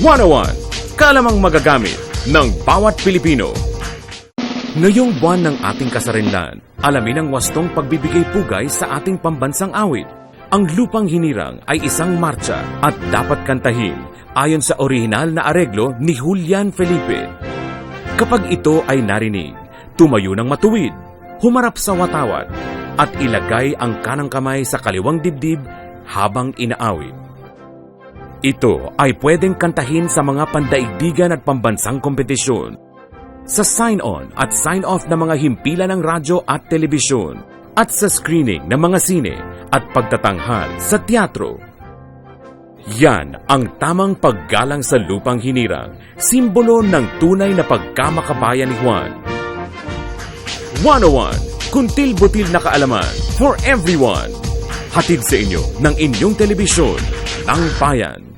101, kalamang magagamit ng bawat Pilipino. Ngayong buwan ng ating kasarinlan, alamin ang wastong pagbibigay pugay sa ating pambansang awit. Ang Lupang Hinirang ay isang martsa at dapat kantahin ayon sa orihinal na areglo ni Julian Felipe. Kapag ito ay narinig, tumayo ng matuwid, humarap sa watawat, at ilagay ang kanang kamay sa kaliwang dibdib habang inaawit. Ito ay pwedeng kantahin sa mga pandaigdigan at pambansang kompetisyon, sa sign-on at sign-off na mga himpilan ng radyo at telebisyon, at sa screening ng mga sine at pagtatanghal sa teatro. Yan ang tamang paggalang sa Lupang Hinirang, simbolo ng tunay na pagkamakabayan ni Juan. 101, kuntil-butil na kaalaman for everyone. Hatid sa inyo ng inyong telebisyon, ng bayan.